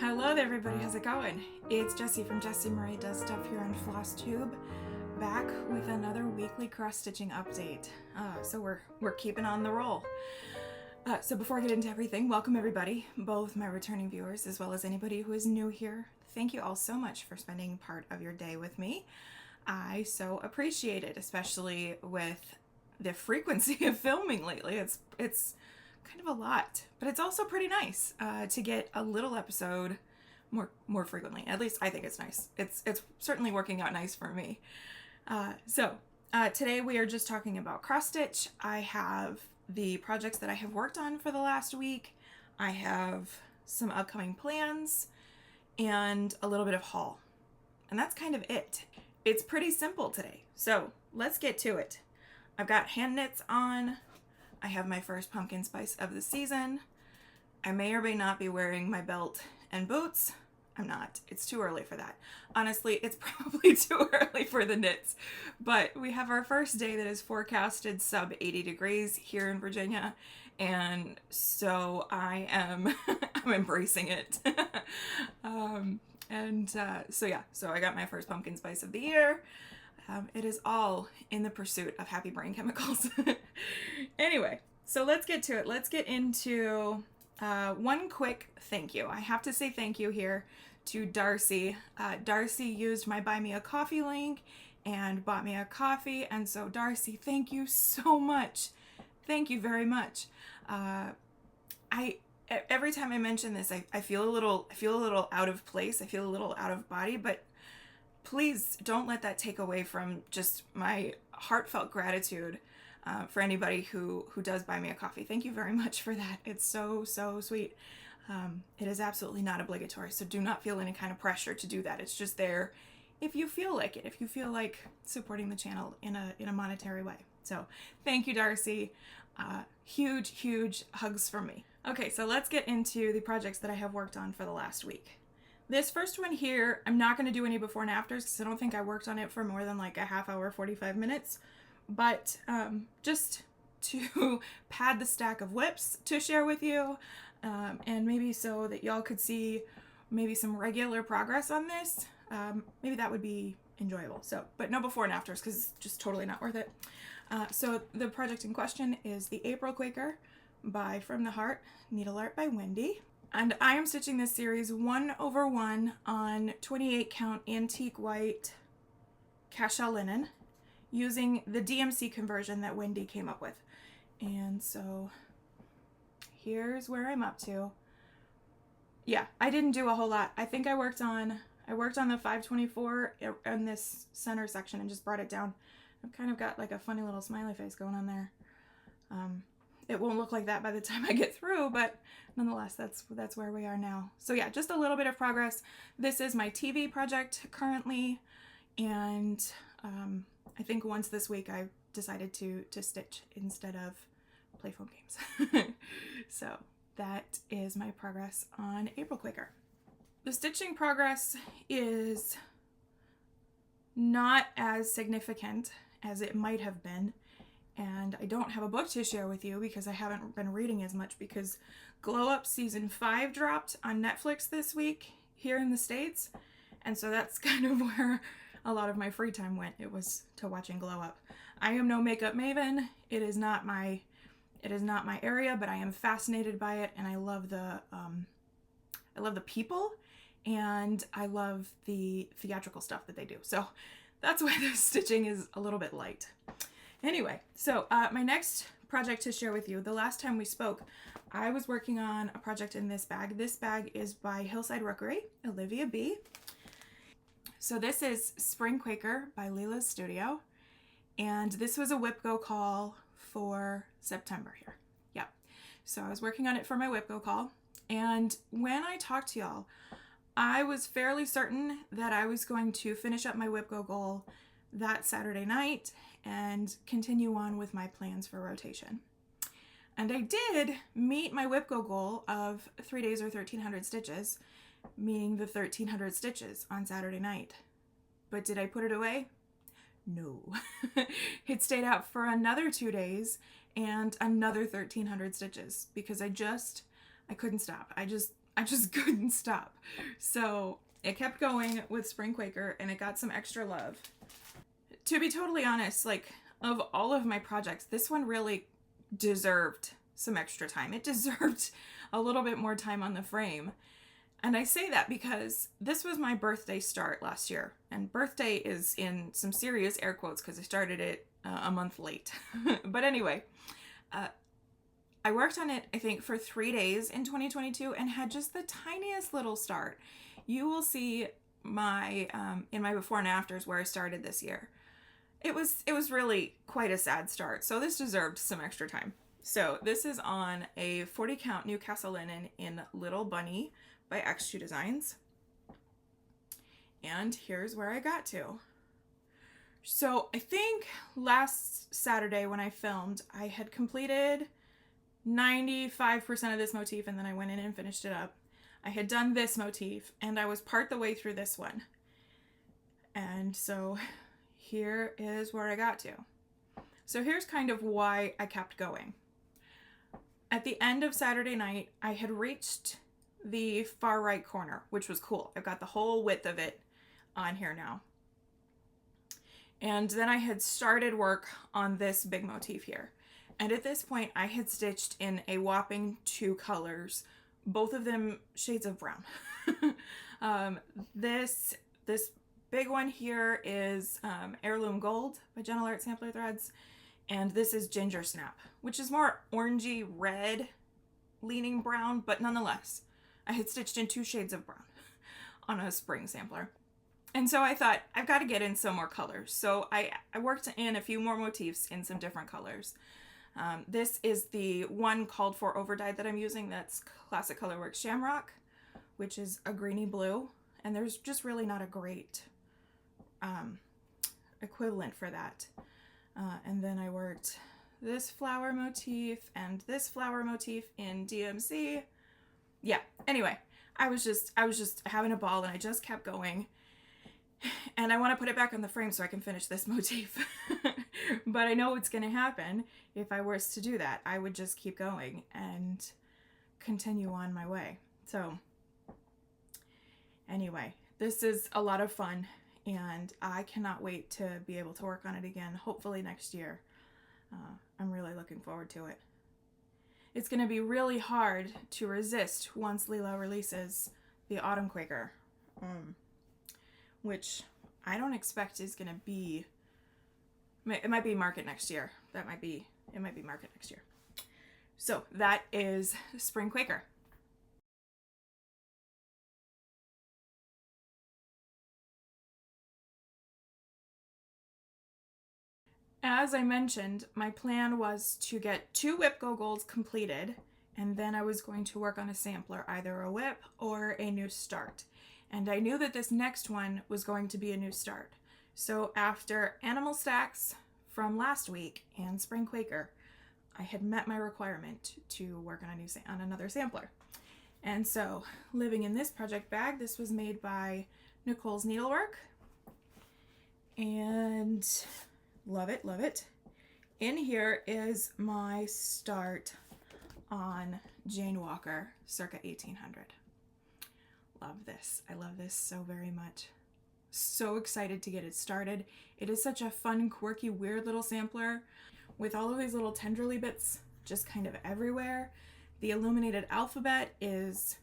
Hello there everybody, how's it going? It's Jessie from Jessie Marie Does Stuff here on FlossTube, back with another weekly cross-stitching update. So we're keeping on the roll. So before I get into everything, welcome everybody, both my returning viewers as well as anybody who is new here. Thank you all so much for spending part of your day with me. I so appreciate it, especially with the frequency of filming lately. It's kind of a lot, but it's also pretty nice to get a little episode more frequently. At least I think it's nice. It's certainly working out nice for me. Today we are just talking about cross stitch. I have the projects that I have worked on for the last week. I have some upcoming plans and a little bit of haul, and that's kind of it. It's pretty simple today, so let's get to it. I've got hand knits on. I have my first pumpkin spice of the season. I may or may not be wearing my belt and boots. I'm not. It's too early for that. Honestly, it's probably too early for the knits. But we have our first day that is forecasted sub 80 degrees here in Virginia. And so I am I'm embracing it. So I got my first pumpkin spice of the year. It is all in the pursuit of happy brain chemicals. Anyway, so let's get to it. Let's get into one quick thank you. I have to say thank you here to Darcy. Darcy used my Buy Me a Coffee link and bought me a coffee. And so Darcy, thank you so much. Thank you very much. Every time I mention this, I feel a little out of place. I feel a little out of body, but please don't let that take away from just my heartfelt gratitude for anybody who does buy me a coffee. Thank you very much for that. It's so sweet. It is absolutely not obligatory, so do not feel any kind of pressure to do that. It's just there if you feel like it, if you feel like supporting the channel in a monetary way. So thank you, Darcy. Huge hugs from me. Okay, so let's get into the projects that I have worked on for the last week. This first one here, I'm not going to do any before and afters because I don't think I worked on it for more than like a half hour, 45 minutes. But just to pad the stack of whips to share with you, and maybe so that y'all could see maybe some regular progress on this, maybe that would be enjoyable. So, but no before and afters because it's just totally not worth it. So the project in question is the April Quaker by From the Heart, Needleart by Wendy. And I am stitching this series 1/1 on 28 count antique white cashel linen using the DMC conversion that Wendy came up with. And so here's where I'm up to. Yeah, I didn't do a whole lot. I think I worked on the 524 in this center section and just brought it down. I've kind of got like a funny little smiley face going on there. It won't look like that by the time I get through, but nonetheless, that's where we are now. So yeah, just a little bit of progress. This is my TV project currently, and I think once this week I decided to stitch instead of play phone games. So that is my progress on April Quaker. The stitching progress is not as significant as it might have been. And I don't have a book to share with you because I haven't been reading as much because Glow Up Season 5 dropped on Netflix this week here in the States. And so that's kind of where a lot of my free time went. It was to watching Glow Up. I am no makeup maven. It is not my area, but I am fascinated by it, and I love the people, and I love the theatrical stuff that they do. So that's why the stitching is a little bit light. Anyway, so my next project to share with you, the last time we spoke, I was working on a project in this bag. This bag is by Hillside Rookery, Olivia B. So this is Spring Quaker by Lila's Studio, and this was a whip go call for September here. Yeah, so I was working on it for my whip go call, and when I talked to y'all, I was fairly certain that I was going to finish up my whip go goal that Saturday night and continue on with my plans for rotation. And I did meet my whip go goal of 3 days or 1,300 stitches, meaning the 1,300 stitches on Saturday night. But did I put it away? No. It stayed out for another 2 days and another 1,300 stitches because I couldn't stop. couldn't stop. So it kept going with Spring Quaker, and it got some extra love. To be totally honest, like, of all of my projects, this one really deserved some extra time. It deserved a little bit more time on the frame. And I say that because this was my birthday start last year. And birthday is in some serious air quotes because I started it a month late. But anyway, I worked on it, I think, for 3 days in 2022 and had just the tiniest little start. You will see my in my before and afters where I started this year. It was really quite a sad start, so this deserved some extra time. So this is on a 40 count Newcastle linen in Little Bunny by X2 Designs. And here's where I got to. So I think last Saturday when I filmed, I had completed 95% of this motif, and then I went in and finished it up. I had done this motif, and I was part the way through this one. And so here is where I got to. So here's kind of why I kept going. At the end of Saturday night, I had reached the far right corner, which was cool. I've got the whole width of it on here now. And then I had started work on this big motif here. And at this point, I had stitched in a whopping 2 colors, both of them shades of brown. This big one here is Heirloom Gold by Needleart Sampler Threads, and this is Ginger Snap, which is more orangey red leaning brown, but nonetheless, I had stitched in 2 shades of brown on a spring sampler. And so I thought, I've got to get in some more colors. So I worked in a few more motifs in some different colors. This is the one called for overdyed that I'm using. That's Classic Colorworks Shamrock, which is a greeny blue. And there's just really not a great equivalent for that. And then I worked this flower motif and this flower motif in DMC. Yeah, anyway, I was just having a ball, and I just kept going. And I want to put it back on the frame so I can finish this motif. But I know what's going to happen if I was to do that. I would just keep going and continue on my way. So anyway, this is a lot of fun, and I cannot wait to be able to work on it again, hopefully next year. I'm really looking forward to it. It's going to be really hard to resist once Lila releases the Autumn Quaker. Which I don't expect is going to be, it might be market next year. It might be market next year. So that is Spring Quaker. As I mentioned, my plan was to get 2 whip go golds completed, and then I was going to work on a sampler, either a whip or a new start. And I knew that this next one was going to be a new start. So after Animal Stacks from last week and Spring Quaker, I had met my requirement to work on another sampler. And so, living in this project bag, this was made by Nicole's Needlework. And love it, love it. In here is my start on Jane Walker, circa 1800. Love this. I love this so very much. So excited to get it started. It is such a fun, quirky, weird little sampler with all of these little tendrily bits just kind of everywhere. The illuminated alphabet is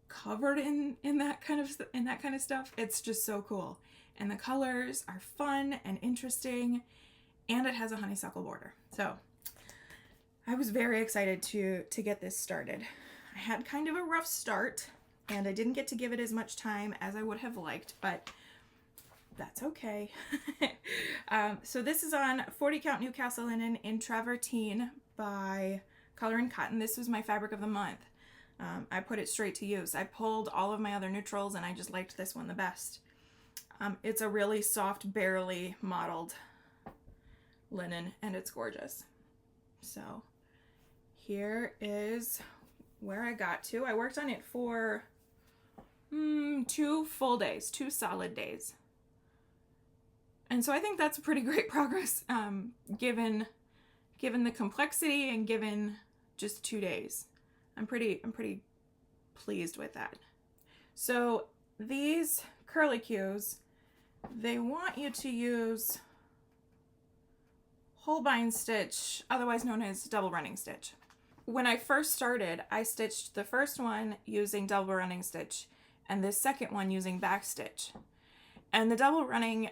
covered in that kind of stuff. It's just so cool. And the colors are fun and interesting, and it has a honeysuckle border. So I was very excited to get this started. I had kind of a rough start, and I didn't get to give it as much time as I would have liked, but that's okay. So this is on 40 count Newcastle linen in travertine by Color and Cotton. This was my fabric of the month. I put it straight to use. I pulled all of my other neutrals, and I just liked this one the best. It's a really soft, barely modeled linen, and it's gorgeous. So here is where I got to. I worked on it for 2 full days, 2 solid days. And so I think that's pretty great progress, given the complexity and given just 2 days. I'm pretty pleased with that. So these curlicues, they want you to use holbein stitch, otherwise known as double running stitch. When I first started, I stitched the first one using double running stitch and the second one using back stitch. And the double running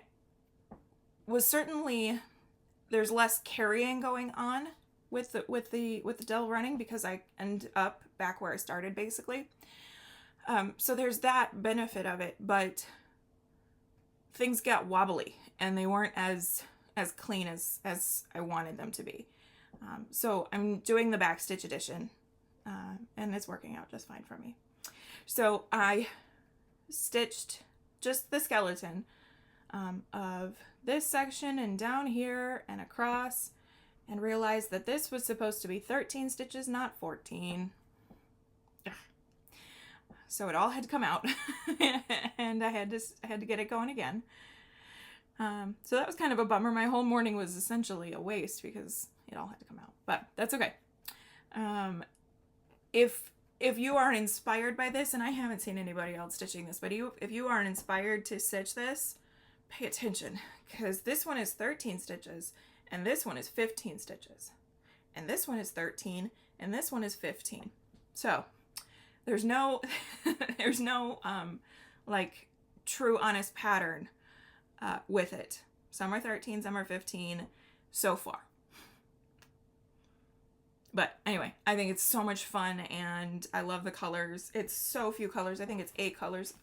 was certainly, there's less carrying going on with the double running because I end up back where I started basically. So there's that benefit of it, but things got wobbly and they weren't as clean as I wanted them to be. So I'm doing the back stitch edition, and it's working out just fine for me. So I stitched just the skeleton of this section and down here and across, and realized that this was supposed to be 13 stitches, not 14. So it all had to come out and I had to get it going again. So that was kind of a bummer. My whole morning was essentially a waste because it all had to come out, but that's okay. If you are inspired by this, and I haven't seen anybody else stitching this, but if you are inspired to stitch this, pay attention, because this one is 13 stitches and this one is 15 stitches and this one is 13 and this one is 15. So there's no like true honest pattern with it. Some are 13, some are 15 so far. But anyway, I think it's so much fun and I love the colors. It's so few colors. I think it's 8 colors.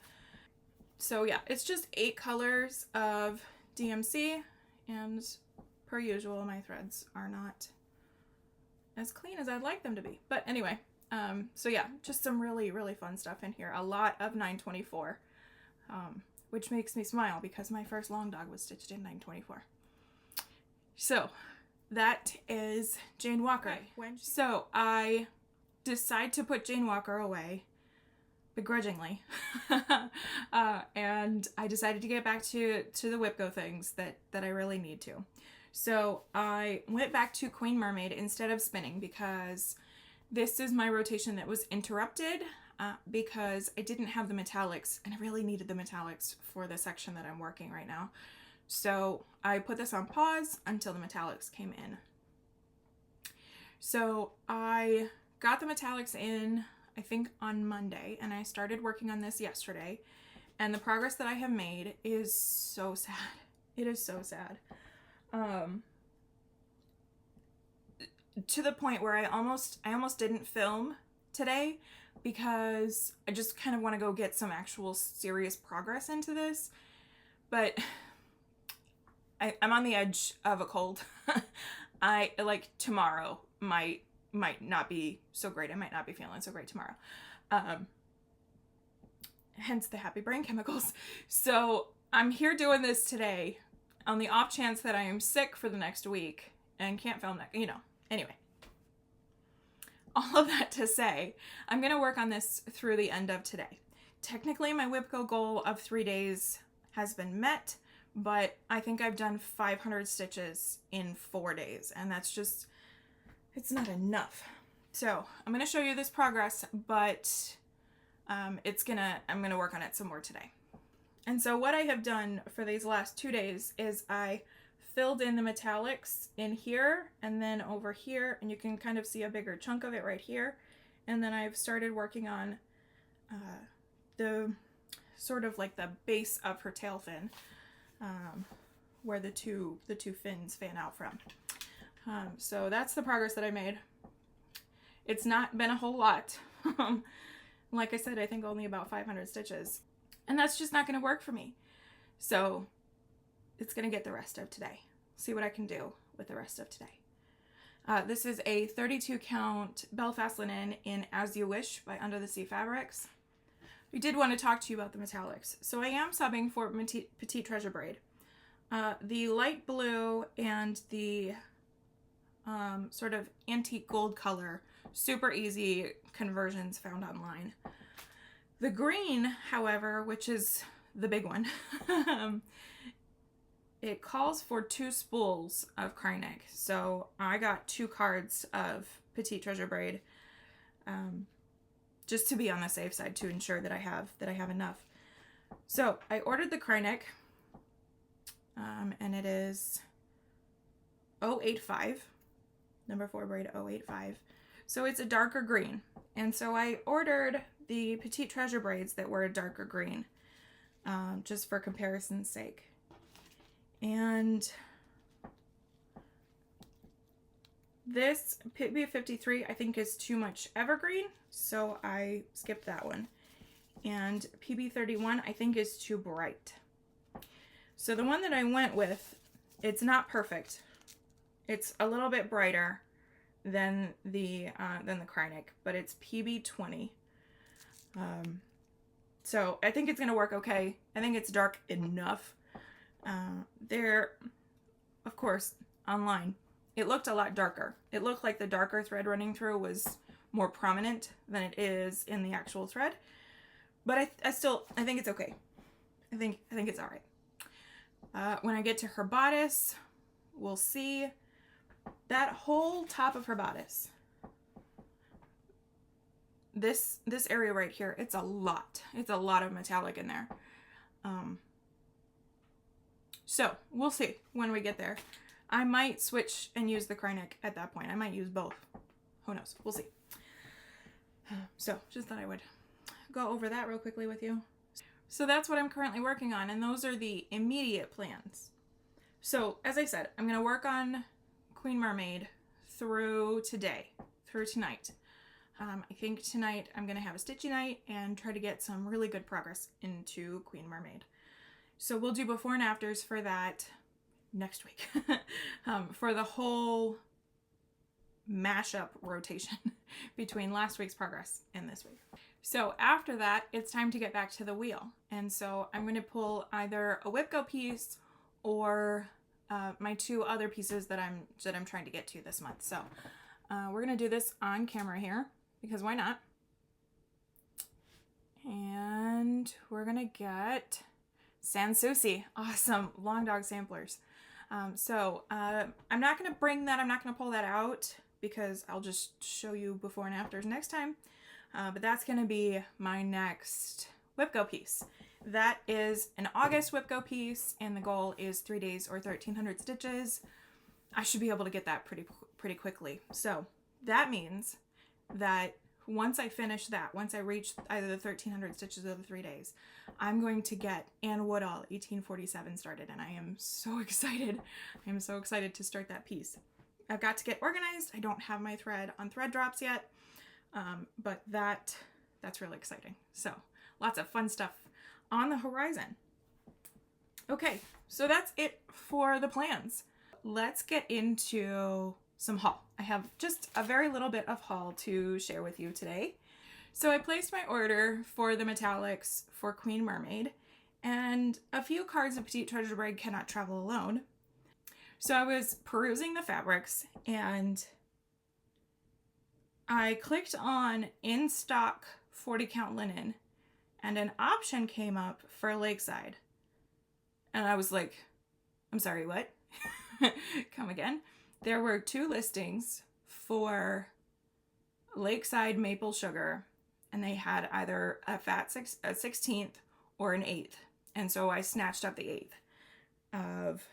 So yeah, it's just 8 colors of DMC, and per usual, my threads are not as clean as I'd like them to be. But anyway, so yeah, just some really, really fun stuff in here. A lot of 924, which makes me smile because my first long dog was stitched in 924. So that is Jane Walker. So I decide to put Jane Walker away begrudgingly. And I decided to get back to the Whipco things that I really need to. So I went back to Queen Mermaid instead of spinning because this is my rotation that was interrupted because I didn't have the metallics, and I really needed the metallics for the section that I'm working right now. So I put this on pause until the metallics came in. So I got the metallics in, I think, on Monday, and I started working on this yesterday. And the progress that I have made is so sad. It is so sad. To the point where I almost didn't film today because I just kind of want to go get some actual serious progress into this. But I'm on the edge of a cold. I like tomorrow might not be so great. I might not be feeling so great tomorrow. Hence the happy brain chemicals. So I'm here doing this today on the off chance that I am sick for the next week and can't film that, Anyway, all of that to say, I'm going to work on this through the end of today. Technically, my Whipco goal of 3 days has been met, but I think I've done 500 stitches in 4 days, and that's just, it's not enough. So I'm going to show you this progress, but I'm going to work on it some more today. And so what I have done for these last 2 days is I filled in the metallics in here and then over here, and you can kind of see a bigger chunk of it right here. And then I've started working on the sort of like the base of her tail fin, where the two fins fan out from. So that's the progress that I made. It's not been a whole lot. Like I said, I think only about 500 stitches. And that's just not going to work for me. So it's going to get the rest of today. See what I can do with the rest of today. This is a 32 count Belfast linen in As You Wish by Under the Sea Fabrics. We did want to talk to you about the metallics. So I am subbing for Petite Treasure Braid. The light blue and the sort of antique gold color, super easy conversions found online. The green, however, which is the big one, it calls for 2 spools of crying egg. So I got 2 cards of Petite Treasure Braid. just to be on the safe side, to ensure that I have enough. So I ordered the Krynic, and it is 085, number 4 braid 085. So it's a darker green. And so I ordered the Petite Treasure braids that were a darker green, just for comparison's sake. And this PB53 I think is too much evergreen, so I skipped that one. And PB31 I think is too bright. So the one that I went with, it's not perfect. It's a little bit brighter than the Krynic, but it's PB20. So I think it's gonna work okay. I think it's dark enough. There, of course, online, it looked a lot darker. It looked like the darker thread running through was more prominent than it is in the actual thread. But I think it's okay. I think it's all right. When I get to her bodice, we'll see. That whole top of her bodice, this area right here, it's a lot of metallic in there. So we'll see when we get there. I might switch and use the Krynic at that point. I might use both. Who knows? We'll see. So just thought I would go over that real quickly with you. So that's what I'm currently working on, and those are the immediate plans. So as I said, I'm going to work on Queen Mermaid through tonight. I think tonight I'm going to have a stitchy night and try to get some really good progress into Queen Mermaid. So we'll do before and afters for that next week, for the whole mashup rotation between last week's progress and this week. So after that, it's time to get back to the wheel. And so I'm going to pull either a whipco piece or my 2 other pieces that I'm trying to get to this month. So we're going to do this on camera here, because why not? And we're going to get Sanssouci. Awesome. Long dog samplers. I'm not going to bring that. I'm not going to pull that out because I'll just show you before and afters next time. But that's going to be my next whipco piece. That is an August whipco piece, and the goal is 3 days or 1,300 stitches. I should be able to get that pretty quickly. So that means that once I finish that, once I reach either the 1,300 stitches or the 3 days, I'm going to get Anne Woodall 1847 started, and I am so excited. I am so excited to start that piece. I've got to get organized. I don't have my thread on thread drops yet, but that's really exciting. So lots of fun stuff on the horizon. Okay, so that's it for the plans. Let's get into some haul. I have just a very little bit of haul to share with you today. So I placed my order for the metallics for Queen Mermaid, and a few cards of Petite Treasure braid cannot travel alone. So I was perusing the fabrics and I clicked on in stock 40 count linen, and an option came up for Lakeside. And I was like, I'm sorry, what? Come again? There were 2 listings for Lakeside maple sugar, and they had either a 16th or an 8th. And so I snatched up the 8th of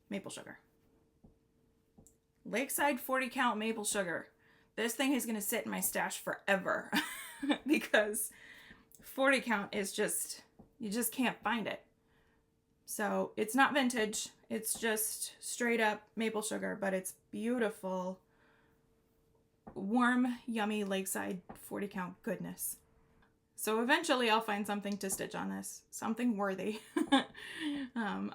maple sugar. Lakeside 40 count maple sugar. This thing is going to sit in my stash forever because 40 count is just, you just can't find it. So it's not vintage. It's just straight up maple sugar, but it's beautiful, warm, yummy Lakeside 40 count goodness. So eventually I'll find something to stitch on this, something worthy.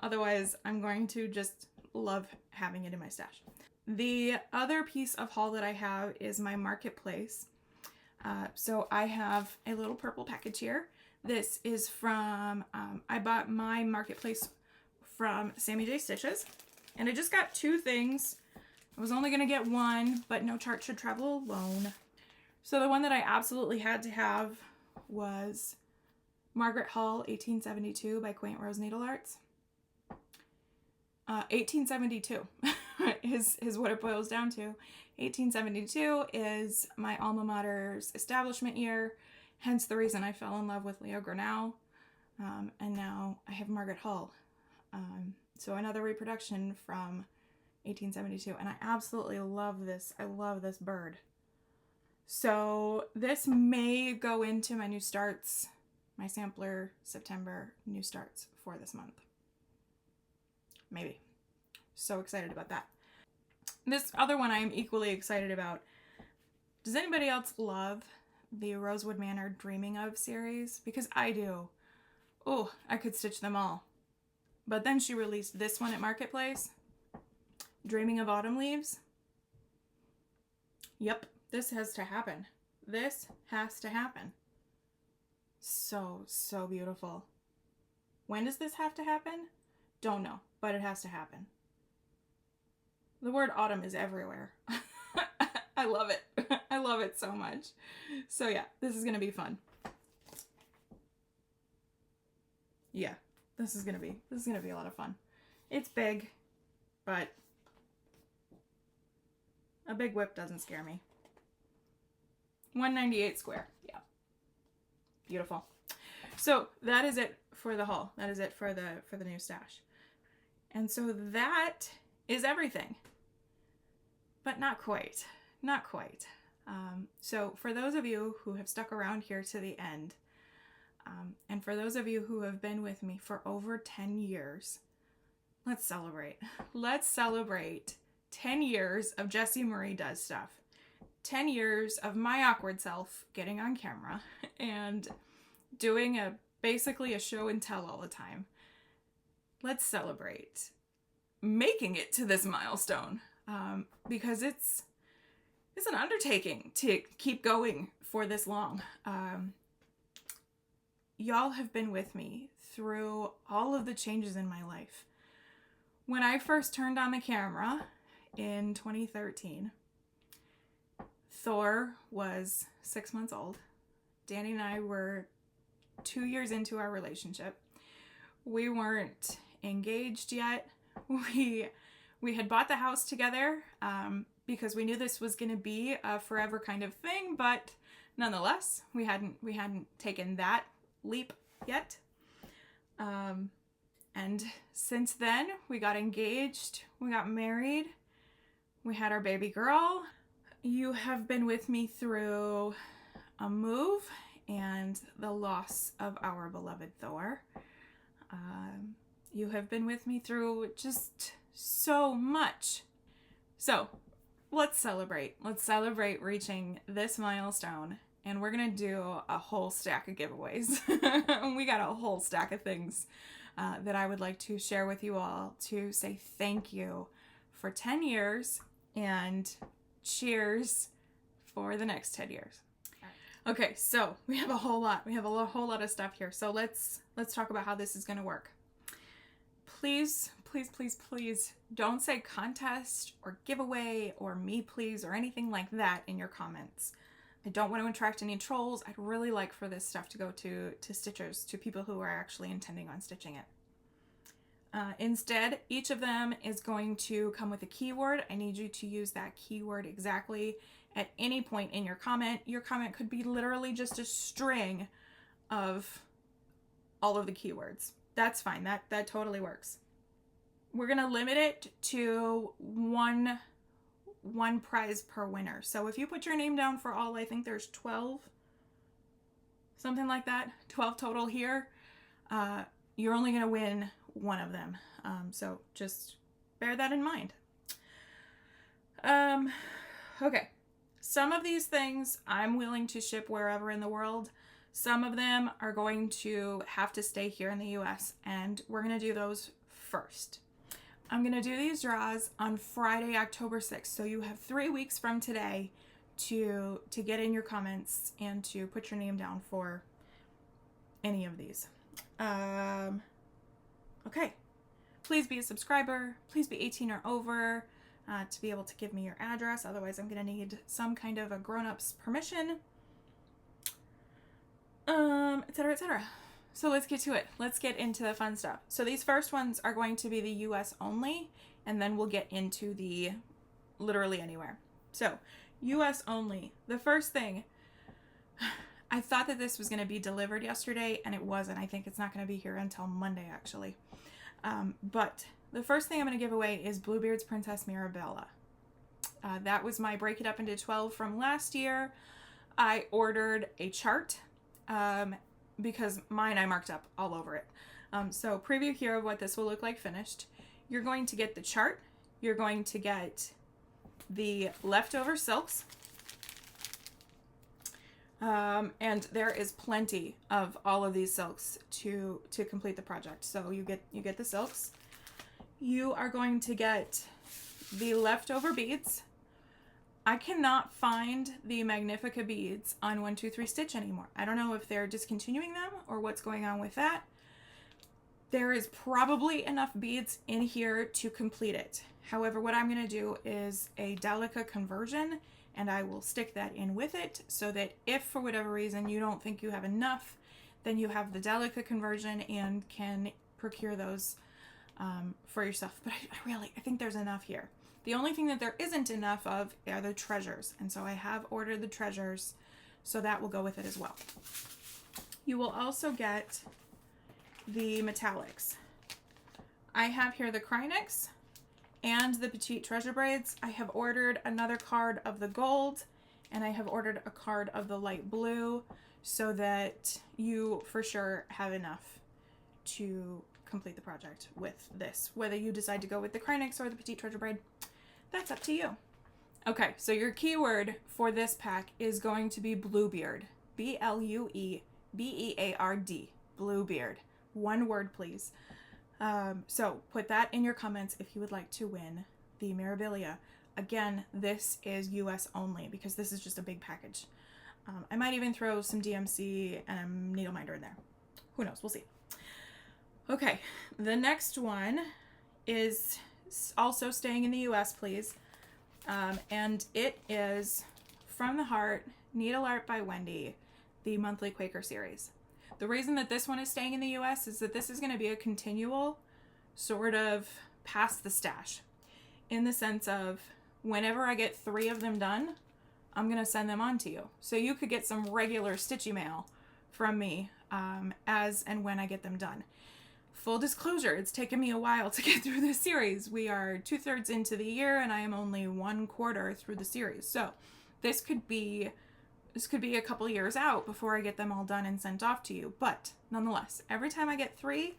Otherwise I'm going to just love having it in my stash. The other piece of haul that I have is my marketplace. So I have a little purple package here. This is from, I bought my marketplace from Sammy J Stitches, and I just got 2 things. I was only gonna get 1, but no chart should travel alone. So the one that I absolutely had to have was Margaret Hull 1872 by Quaint Rose Needlearts. 1872 is what it boils down to. 1872 is my alma mater's establishment year. hence the reason I fell in love with Leo Grenau. And now I have Margaret Hull. So another reproduction from 1872. And I absolutely love this. I love this bird. So this may go into my new starts, my sampler September new starts for this month. Maybe. So excited about that. This other one I am equally excited about. Does anybody else love the Rosewood Manor Dreaming Of series? Because I do. Oh, I could stitch them all. But then she released this one at Marketplace. Dreaming of Autumn Leaves. Yep, this has to happen. This has to happen. So, so beautiful. When does this have to happen? Don't know, but it has to happen. The word autumn is everywhere. I love it. I love it so much. So yeah, this is going to be fun. Yeah, this is going to be a lot of fun. It's big, but a big whip doesn't scare me. 198 square. Yeah. Beautiful. So that is it for the haul. That is it for the new stash. And so that is everything. But not quite. Not quite. So for those of you who have stuck around here to the end, and for those of you who have been with me for over 10 years, let's celebrate. Let's celebrate 10 years of Jessie Marie Does Stuff. 10 years of my awkward self getting on camera and doing basically a show and tell all the time. Let's celebrate making it to this milestone, because it's an undertaking to keep going for this long. Y'all have been with me through all of the changes in my life. When I first turned on the camera in 2013, Thor was 6 months old. Danny and I were 2 years into our relationship. We weren't engaged yet. We had bought the house together because we knew this was going to be a forever kind of thing, but nonetheless, we hadn't taken that leap yet. And since then, we got engaged, we got married, we had our baby girl. You have been with me through a move and the loss of our beloved Thor. You have been with me through just so much. So let's celebrate. Let's celebrate reaching this milestone. And we're going to do a whole stack of giveaways. We got a whole stack of things that I would like to share with you all to say thank you for 10 years and cheers for the next 10 years. Okay, so we have a whole lot. We have a whole lot of stuff here. So let's talk about how this is going to work. Please, please, please, please don't say contest or giveaway or me please or anything like that in your comments. I don't want to attract any trolls. I'd really like for this stuff to go to stitchers, to people who are actually intending on stitching it. Instead, each of them is going to come with a keyword. I need you to use that keyword exactly at any point in your comment. Your comment could be literally just a string of all of the keywords. That's fine. That totally works. We're going to limit it to one prize per winner. So if you put your name down for all, I think there's 12, something like that, 12 total here, you're only going to win one of them. So just bear that in mind. Okay. Some of these things I'm willing to ship wherever in the world. Some of them are going to have to stay here in the US, and we're going to do those first. I'm going to do these draws on Friday, October 6th. So you have 3 weeks from today to get in your comments and to put your name down for any of these. Okay. Please be a subscriber. Please be 18 or over to be able to give me your address. Otherwise, I'm going to need some kind of a grown-up's permission, etc., etc. So let's get to it. Let's get into the fun stuff. So these first ones are going to be the US only, and then we'll get into the literally anywhere. So US only. The first thing, I thought that this was going to be delivered yesterday, and it wasn't. I think it's not going to be here until Monday, actually. But the first thing I'm going to give away is Bluebeard's Princess Mirabilia. That was my Break It Up into 12 from last year. I ordered a chart because mine I marked up all over it. So preview here of what this will look like finished. You're going to get the chart. You're going to get the leftover silks. And there is plenty of all of these silks to complete the project. So you get the silks. You are going to get the leftover beads. I cannot find the Magnifica beads on 123 Stitch anymore. I don't know if they're discontinuing them or what's going on with that. There is probably enough beads in here to complete it. However, what I'm going to do is a Delica conversion, and I will stick that in with it so that if for whatever reason you don't think you have enough, then you have the Delica conversion and can procure those for yourself. But I think there's enough here. The only thing that there isn't enough of are the treasures. And so I have ordered the treasures, so that will go with it as well. You will also get the metallics. I have here the Krynex and the Petite Treasure Braids. I have ordered another card of the gold, and I have ordered a card of the light blue so that you for sure have enough to complete the project with this. Whether you decide to go with the Krynex or the Petite Treasure Braid, that's up to you. Okay, so your keyword for this pack is going to be Bluebeard. Bluebeard. Bluebeard. One word, please. So put that in your comments if you would like to win the Mirabilia. Again, this is US only because this is just a big package. I might even throw some DMC and a needle minder in there. Who knows? We'll see. Okay, the next one is also staying in the US, please. And it is From the Heart, Needleart by Wendy, the monthly Quaker series. The reason that this one is staying in the US is that this is going to be a continual sort of pass the stash, in the sense of whenever I get 3 of them done, I'm going to send them on to you. So you could get some regular stitchy mail from me as and when I get them done. Full disclosure, it's taken me a while to get through this series. We are 2/3 into the year and I am only 1/4 through the series. So this could be a couple years out before I get them all done and sent off to you. But nonetheless, every time I get 3,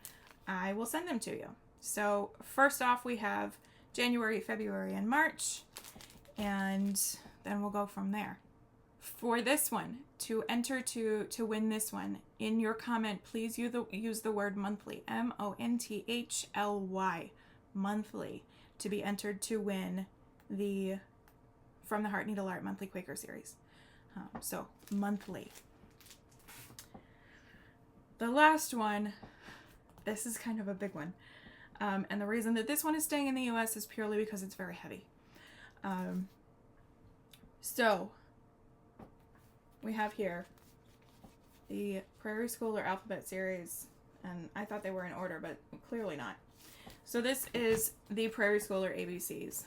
I will send them to you. So first off, we have January, February, and March, and then we'll go from there. For this one, to enter to win this one, in your comment, please use the word monthly, MONTHLY, monthly, to be entered to win the From the Heart Needleart monthly Quaker series. So monthly. The last one, this is kind of a big one. And the reason that this one is staying in the US is purely because it's very heavy. So we have here the Prairie Schooler Alphabet series, and I thought they were in order, but clearly not. So this is the Prairie Schooler ABCs.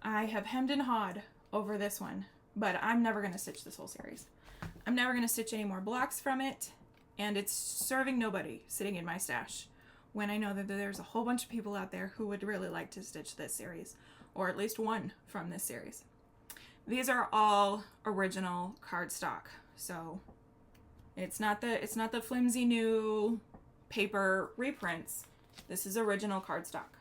I have hemmed and hawed over this one, but I'm never going to stitch this whole series. I'm never going to stitch any more blocks from it, and it's serving nobody sitting in my stash when I know that there's a whole bunch of people out there who would really like to stitch this series, or at least one from this series. These are all original cardstock, so it's not the flimsy new paper reprints. This is original cardstock.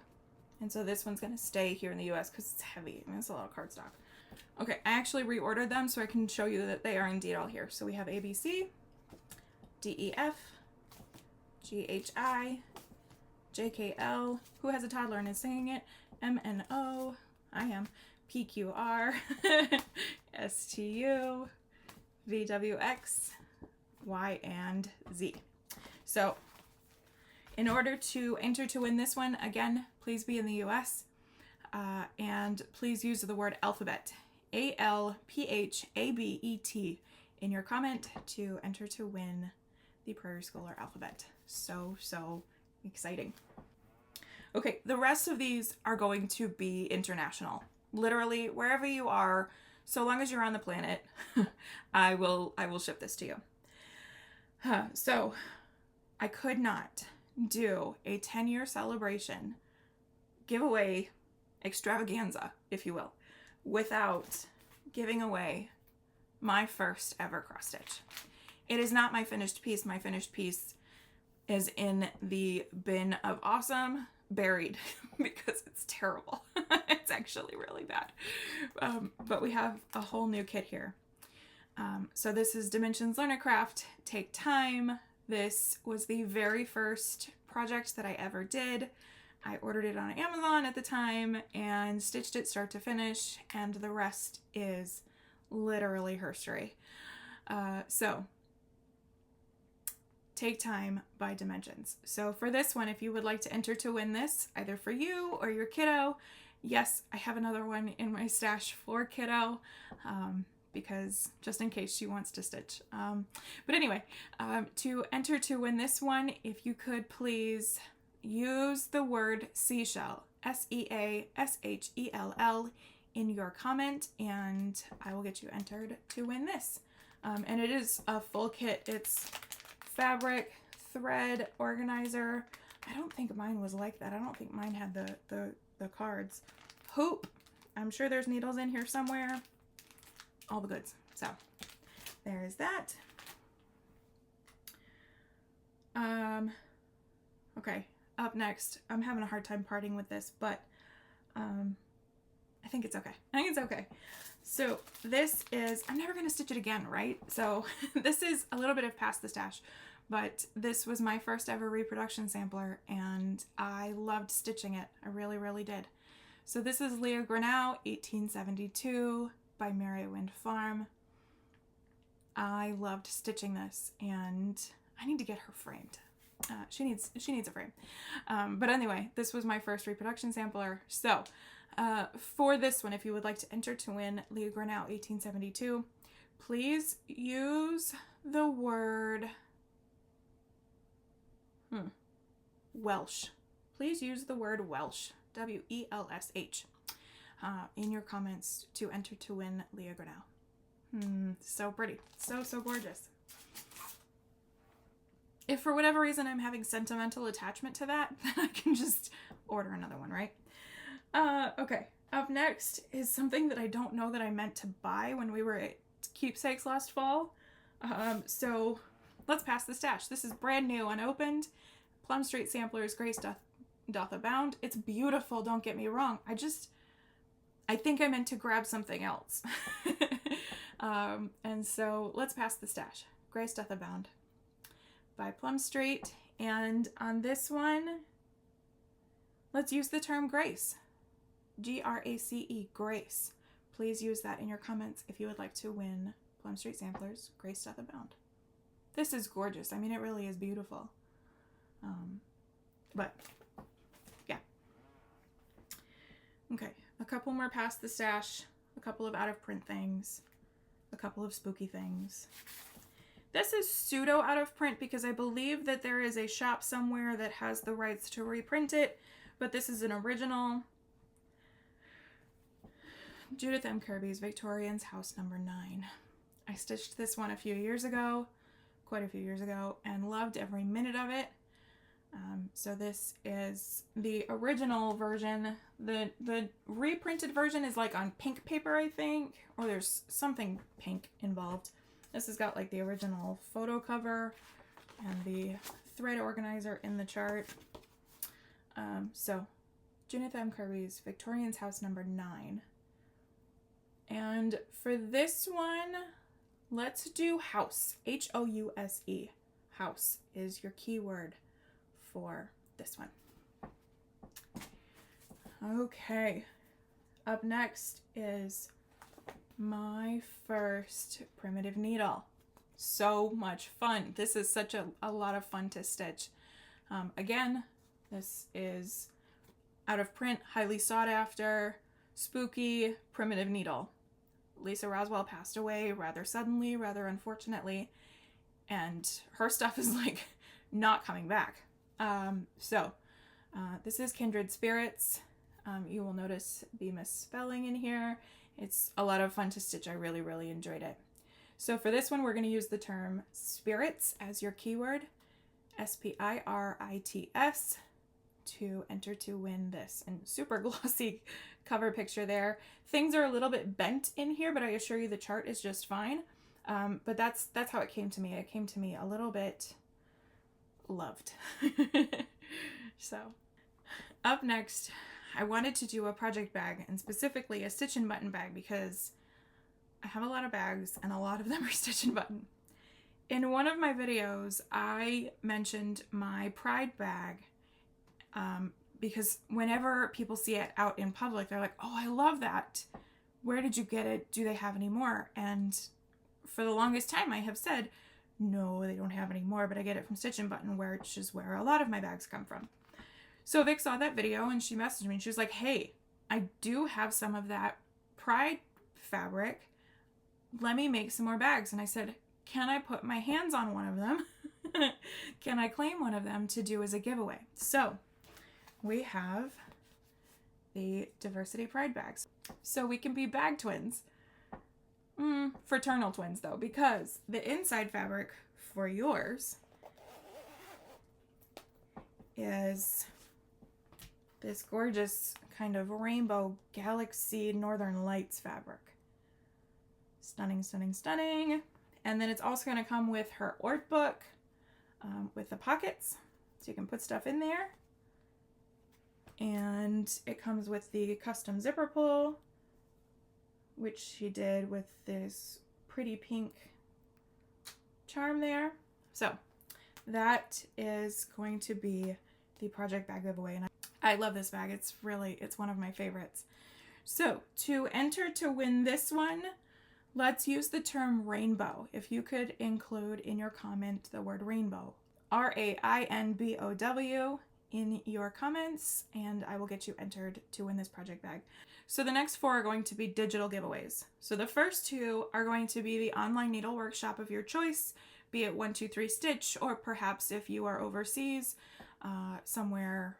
And so this one's going to stay here in the US because it's heavy. I mean, it's a lot of cardstock. Okay, I actually reordered them so I can show you that they are indeed all here. So we have ABC, DEF, GHI, JKL, who has a toddler and is singing it, MNO, I am, PQR, STU, VWX, Y, and Z. So in order to enter to win this one, again, please be in the US, and please use the word alphabet, ALPHABET, in your comment to enter to win the Prairie Schooler alphabet. So exciting. Okay, the rest of these are going to be international. Literally, wherever you are, so long as you're on the planet, I will ship this to you. So I could not do a 10-year celebration giveaway extravaganza, if you will, without giving away my first ever cross stitch. It is not my finished piece. My finished piece is in the bin of awesome, buried, because it's terrible. It's actually really bad. But we have a whole new kit here. So this is Dimensions Learn a Craft, Take Time. This was the very first project that I ever did. I ordered it on Amazon at the time and stitched it start to finish, and the rest is literally herstory. So Take Time by Dimensions. So for this one, if you would like to enter to win this, either for you or your kiddo, yes, I have another one in my stash for kiddo, because just in case she wants to stitch. But anyway, to enter to win this one, if you could please use the word seashell, SEASHELL, in your comment, and I will get you entered to win this. And it is a full kit. It's fabric, thread, organizer. I don't think mine was like that. I don't think mine had the cards. Hoop. I'm sure there's needles in here somewhere. All the goods. So there's that. Okay, up next, I'm having a hard time parting with this, but I think it's okay. I think it's okay. So this is, I'm never going to stitch it again, right? So this is a little bit of past the stash, but this was my first ever reproduction sampler, and I loved stitching it. I really, really did. So this is Leah Grinnell, 1872, by Mary Wind Farm. I loved stitching this, and I need to get her framed. She needs a frame. But anyway, this was my first reproduction sampler. So for this one, if you would like to enter to win Leah Grinnell 1872, please use the word Welsh. Please use the word Welsh, WELSH, in your comments to enter to win Leah Grinnell. So pretty. So gorgeous. If for whatever reason I'm having sentimental attachment to that, then I can just order another one, right? Okay, up next is something that I don't know that I meant to buy when we were at Keepsakes last fall. So let's pass the stash. This is brand new, unopened. Plum Street Samplers, Grace Doth Abound. It's beautiful, don't get me wrong. I think I meant to grab something else. And so let's pass the stash. Grace Doth Abound by Plum Street. And on this one, let's use the term grace. Grace, grace. Please use that in your comments if you would like to win Plum Street Samplers, Grace Doth Abound. This is gorgeous. I mean, it really is beautiful. But yeah. Okay, a couple more past the stash, a couple of out of print things, a couple of spooky things. This is pseudo out of print because I believe that there is a shop somewhere that has the rights to reprint it, but this is an original. Judith M. Kirby's Victorian's House Number 9. I stitched this one a few years ago, quite a few years ago, and loved every minute of it. So this is the original version. The reprinted version is like on pink paper, I think, or there's something pink involved. This has got like the original photo cover and the thread organizer in the chart. So Judith M. Kirby's Victorian's House Number 9. And for this one, let's do house. House. House is your keyword for this one. Okay, up next is my first primitive needle. So much fun. This is such a lot of fun to stitch. Again, this is out of print, highly sought after, spooky primitive needle. Lisa Roswell passed away rather suddenly, rather unfortunately, and her stuff is like not coming back. So this is Kindred Spirits. You will notice the misspelling in here. It's a lot of fun to stitch. I really, really enjoyed it. So for this one, we're going to use the term spirits as your keyword, SPIRITS, to enter to win this. And super glossy cover picture there. Things are a little bit bent in here, but I assure you the chart is just fine. But that's how it came to me. It came to me a little bit loved. So up next, I wanted to do a project bag, and specifically a stitch and button bag, because I have a lot of bags and a lot of them are stitch and button. In one of my videos, I mentioned my Pride bag because whenever people see it out in public, they're like, oh, I love that. Where did you get it? Do they have any more? And for the longest time, I have said, no, they don't have any more, but I get it from Stitch and Button, which is where a lot of my bags come from. So Vic saw that video and she messaged me and she was like, hey, I do have some of that Pride fabric. Let me make some more bags. And I said, can I put my hands on one of them? Can I claim one of them to do as a giveaway? So we have the Diversity Pride bags. So we can be bag twins. Fraternal twins though, because the inside fabric for yours is this gorgeous kind of rainbow galaxy northern lights fabric. Stunning, stunning, stunning. And then it's also going to come with her Ort book with the pockets, so you can put stuff in there. And it comes with the custom zipper pull, which she did with this pretty pink charm there. So that is going to be the project bag giveaway, and I love this bag. It's one of my favorites. So to enter to win this one, let's use the term rainbow. If you could include in your comment the word rainbow, RAINBOW, in your comments, and I will get you entered to win this project bag. So the next 4 are going to be digital giveaways. So the first 2 are going to be the online needle workshop of your choice, be it 123 Stitch, or perhaps if you are overseas, somewhere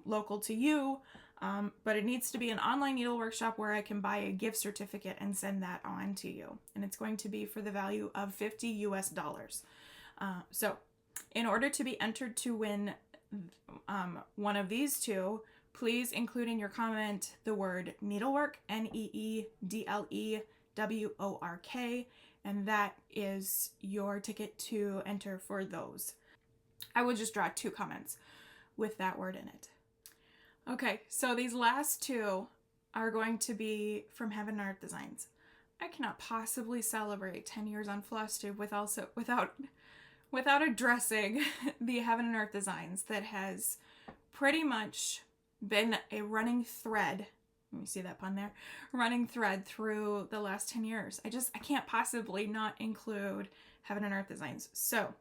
local to you. But it needs to be an online needle workshop where I can buy a gift certificate and send that on to you. And it's going to be for the value of $50 US. So in order to be entered to win one of these 2, please include in your comment the word needlework, NEEDLEWORK, and that is your ticket to enter for those. I will just draw 2 comments with that word in it. Okay, so these last 2 are going to be from Heaven and Art Designs. I cannot possibly celebrate 10 years on FlossTube without addressing the Heaven and Earth Designs that has pretty much been a running thread. Let me see that pun there. Running thread through the last 10 years. I can't possibly not include Heaven and Earth Designs. So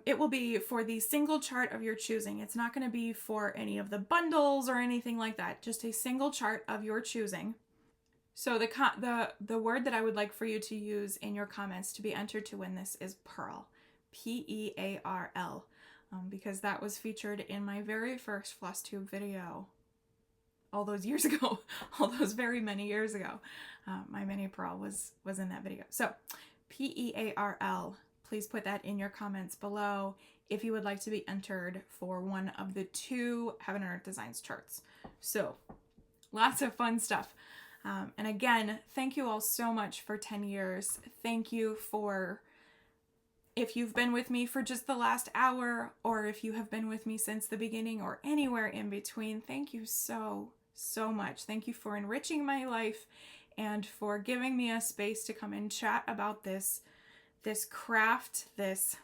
it will be for the single chart of your choosing. It's not going to be for any of the bundles or anything like that. Just a single chart of your choosing. So the word that I would like for you to use in your comments to be entered to win this is Pearl, PEARL, because that was featured in my very first FlossTube video all those years ago, all those very many years ago. My mini Pearl was in that video. So PEARL, please put that in your comments below if you would like to be entered for one of the 2 Heaven and Earth Designs charts. So lots of fun stuff. And again, thank you all so much for 10 years. Thank you for, if you've been with me for just the last hour, or if you have been with me since the beginning or anywhere in between, thank you so, so much. Thank you for enriching my life and for giving me a space to come and chat about this craft, this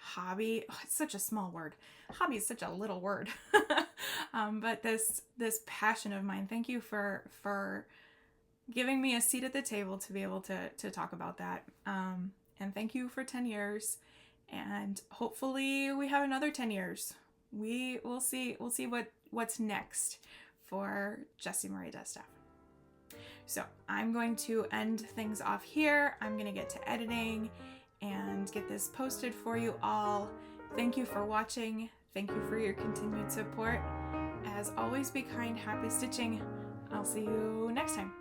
hobby. Oh, it's such a small word. Hobby is such a little word. But this passion of mine. Thank you for giving me a seat at the table to be able to talk about that. And thank you for 10 years. And hopefully we have another 10 years. We'll see what's next for Jessie Marie Does Stuff. So I'm going to end things off here. I'm going to get to editing and get this posted for you all. Thank you for watching. Thank you for your continued support. as always, be kind, happy stitching. I'll see you next time.